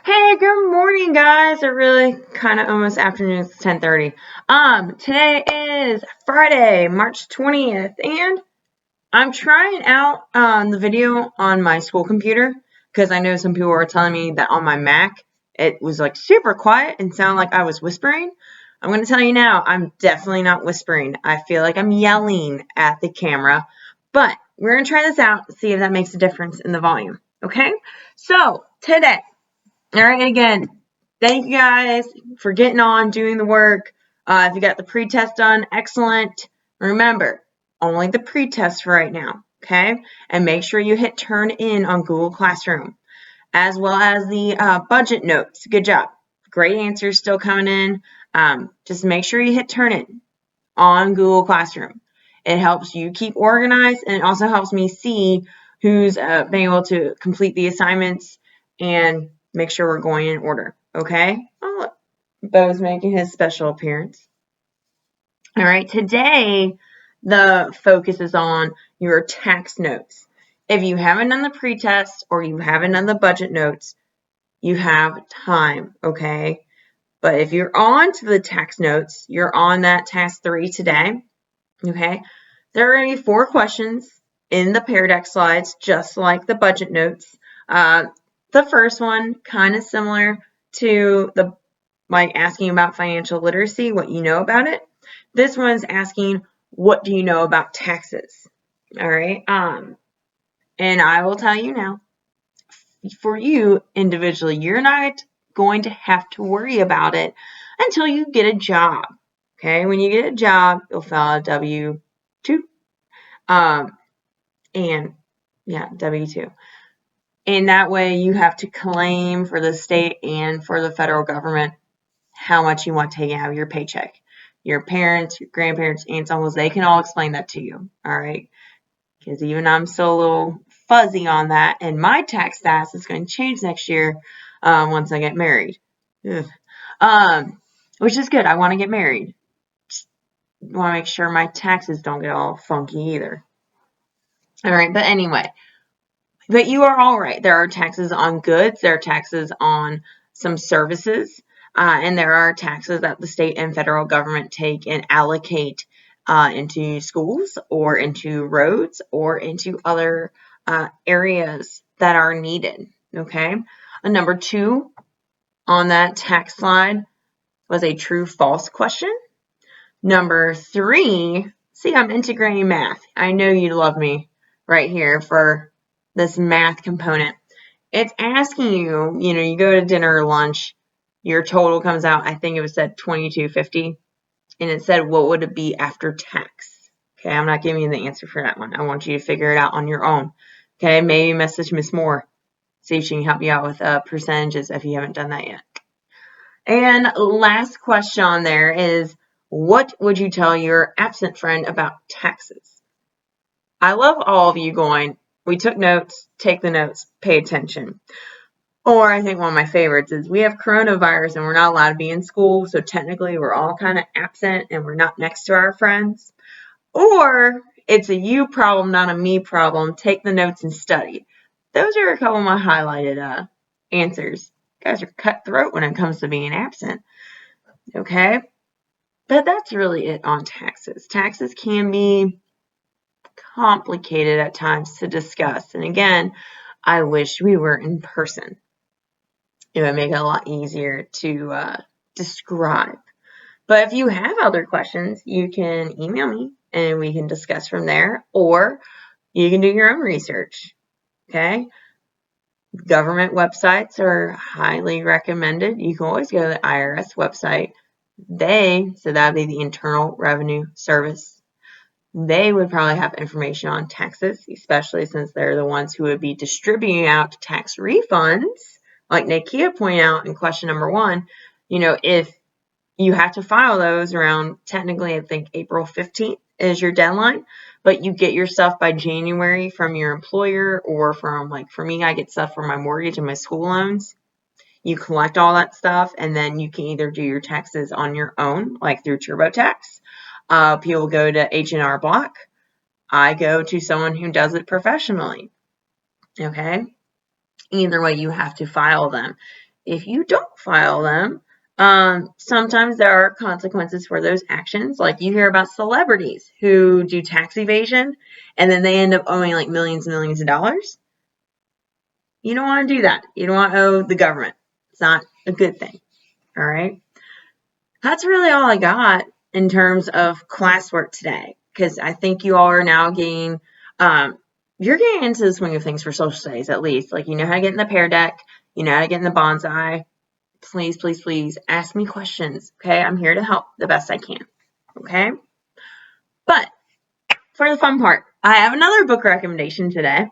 Hey, good morning, guys. It really kind of almost afternoon. It's 10:30. Today is Friday, March 20th, and I'm trying out the video on my school computer because I know some people were telling me that on my Mac it was like super quiet and sounded like I was whispering. I'm going to tell you now, I'm definitely not whispering. I feel like I'm yelling at the camera, but we're going to try this out, see if that makes a difference in the volume. Okay? So, today, all right, again, thank you guys for getting on, doing the work. If you got the pre-test done, excellent. Remember, only the pre-test for right now, okay? And make sure you hit turn in on Google Classroom, as well as the budget notes. Good job. Great answers still coming in. Just make sure you hit turn in on Google Classroom. It helps you keep organized, and it also helps me see who's been able to complete the assignments and make sure we're going in order. Okay? Oh, look. Bo's making his special appearance. All right, today the focus is on your tax notes. If you haven't done the pretest or you haven't done the budget notes, you have time, okay? But if you're on to the tax notes, you're on that task 3 today, okay? There are going to be 4 questions in the Pear Deck slides, just like the budget notes. The first one, kind of similar to the asking about financial literacy, what you know about it. This one's asking, what do you know about taxes? All right. And I will tell you now, for you individually, you're not going to have to worry about it until you get a job. Okay. When you get a job, you'll file a W-2. And yeah, W-2. And that way you have to claim for the state and for the federal government how much you want taken out of your paycheck. Your parents, your grandparents, aunts, uncles, they can all explain that to you. All right. Because even I'm still a little fuzzy on that. And my tax status is going to change next year once I get married. Which is good. I want to get married. Just want to make sure my taxes don't get all funky either. All right. But anyway. But you are all right. There are taxes on goods. There are taxes on some services. And there are taxes that the state and federal government take and allocate into schools or into roads or into other areas that are needed. Okay. Number 2 on that tax slide was a true-false question. Number 3, see, I'm integrating math. I know you love me right here for this math component. It's asking you, you go to dinner or lunch, your total comes out, I think it was said $22.50, and it said, what would it be after tax? Okay, I'm not giving you the answer for that one. I want you to figure it out on your own. Okay, maybe message Miss Moore. See if she can help you out with percentages if you haven't done that yet. And last question on there is, what would you tell your absent friend about taxes? I love all of you going, we took notes, take the notes, pay attention. Or I think one of my favorites is, we have coronavirus and we're not allowed to be in school, so technically we're all kind of absent and we're not next to our friends. Or it's a you problem, not a me problem. Take the notes and study. Those are a couple of my highlighted answers. You guys are cutthroat when it comes to being absent. Okay? But that's really it on taxes. Taxes can be complicated at times to discuss. And again, I wish we were in person. It would make it a lot easier to describe. But if you have other questions, you can email me and we can discuss from there, or you can do your own research. Okay? Government websites are highly recommended. You can always go to the IRS website. So that would be the Internal Revenue Service. They would probably have information on taxes, especially since they're the ones who would be distributing out tax refunds. Like Nakia pointed out in question number 1, if you have to file those around, technically, I think April 15th is your deadline, but you get your stuff by January from your employer, or from, like, for me, I get stuff for my mortgage and my school loans. You collect all that stuff, and then you can either do your taxes on your own, like through TurboTax. People go to H&R Block. I go to someone who does it professionally. Okay? Either way, you have to file them. if you don't file them, sometimes there are consequences for those actions. Like you hear about celebrities who do tax evasion and then they end up owing like millions and millions of dollars. You don't want to do that. You don't want to owe the government. It's not a good thing. All right. That's really all I got in terms of classwork today, because I think you all are now getting, you're getting into the swing of things for social studies at least. Like, you know how to get in the Pear Deck, you know how to get in the bonsai. Please, please, please ask me questions. Okay. I'm here to help the best I can. Okay. But for the fun part, I have another book recommendation today.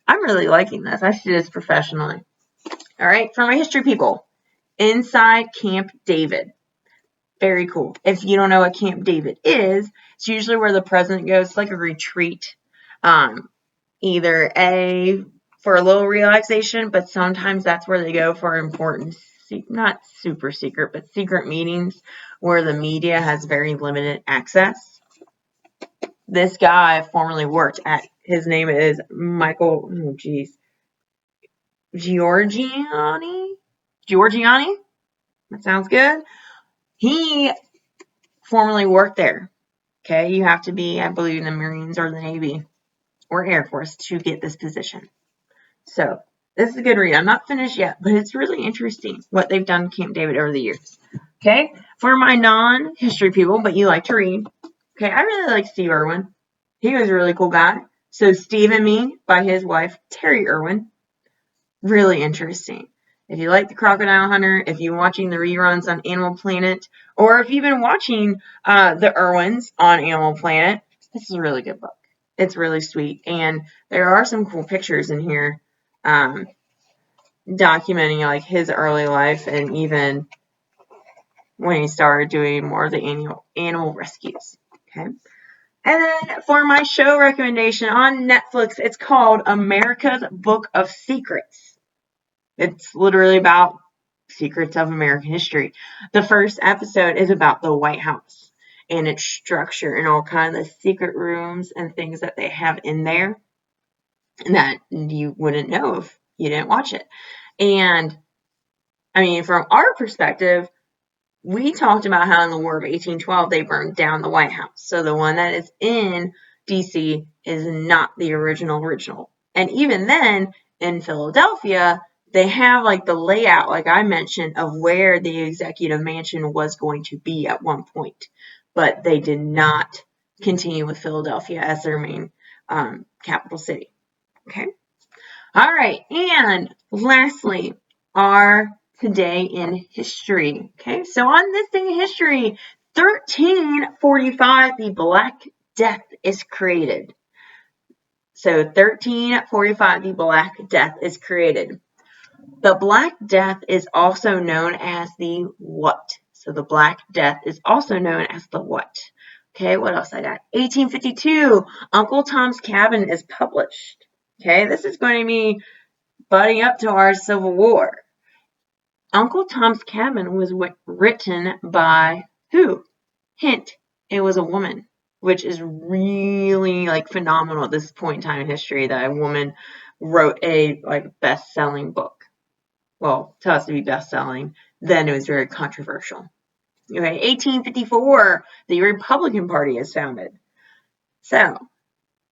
I'm really liking this. I should do this professionally. All right. For my history people, Inside Camp David. Very cool. If you don't know what Camp David is, it's usually where the president goes. It's like a retreat, either for a little relaxation, but sometimes that's where they go for important, not super secret, but secret meetings where the media has very limited access. This guy formerly worked at, his name is Michael, Giorgiani? That sounds good. He formerly worked there. Okay, you have to be, I believe, in the Marines or the Navy or Air Force to get this position. So this is a good read. I'm not finished yet, but it's really interesting what they've done in Camp David over the years. Okay, for my non-history people, but you like to read. Okay, I really like Steve Irwin. He was a really cool guy. So Steve and Me by his wife, Terry Irwin. Really interesting. If you like The Crocodile Hunter, if you're watching the reruns on Animal Planet, or if you've been watching the Irwins on Animal Planet, this is a really good book. It's really sweet. And there are some cool pictures in here documenting like his early life and even when he started doing more of the animal rescues. Okay. And then for my show recommendation on Netflix, it's called America's Book of Secrets. It's literally about secrets of American history. The first episode is about the White House and its structure and all kinds of secret rooms and things that they have in there that you wouldn't know if you didn't watch it. And I mean, from our perspective, we talked about how in the War of 1812 they burned down the White House. So the one that is in DC is not the original. And even then, in Philadelphia, they have like the layout, like I mentioned, of where the executive mansion was going to be at one point. But they did not continue with Philadelphia as their main capital city. Okay. All right. And lastly, our today in history. Okay. So on this day in history, 1345, the Black Death is created. So 1345, the Black Death is created. The Black Death is also known as the what? So the Black Death is also known as the what? Okay, what else I got? 1852, Uncle Tom's Cabin is published. Okay, this is going to be butting up to our Civil War. Uncle Tom's Cabin was written by who? Hint, it was a woman, which is really like phenomenal at this point in time in history that a woman wrote a like best-selling book. Well, to us to be best-selling, then it was very controversial. Okay, 1854, the Republican Party is founded. So,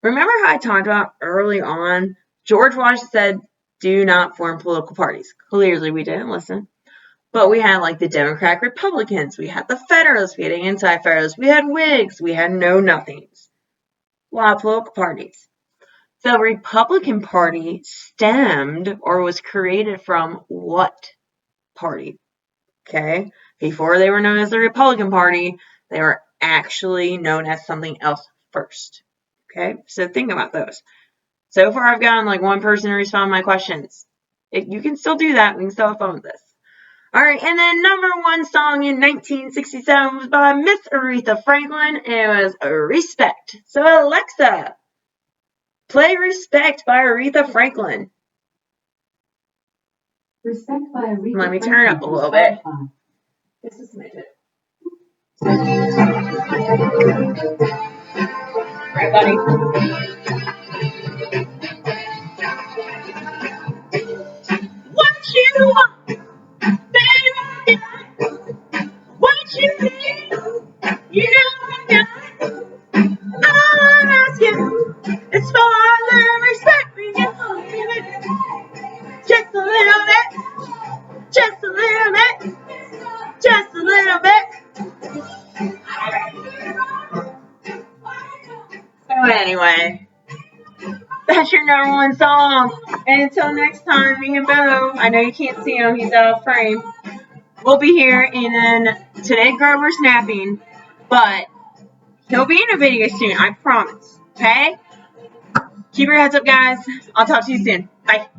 remember how I talked about early on, George Washington said, do not form political parties. Clearly, we didn't listen. But we had like the Democratic Republicans, we had the Federalists, we had Anti-Federalists, we had Whigs, we had Know-Nothings. A lot of political parties. The Republican Party stemmed or was created from what party? Okay, before they were known as the Republican Party, they were actually known as something else first. Okay, so think about those. So far, I've gotten like one person to respond to my questions. You can still do that. We can still have fun with this. All right, and then number one song in 1967 was by Miss Aretha Franklin, and it was Respect. So Alexa, play Respect by Aretha Franklin. Respect by Aretha Let me turn it up a little bit. This is my Right, buddy? What you want? little respect. Just a little bit. Just a little bit. Just a little bit. Just a little bit. So anyway, that's your number one song. And until next time, me and Bo, I know you can't see him, he's out of frame. We'll be here in today Grover's napping, but he'll be in a video soon, I promise. Okay? Keep your heads up, guys. I'll talk to you soon. Bye.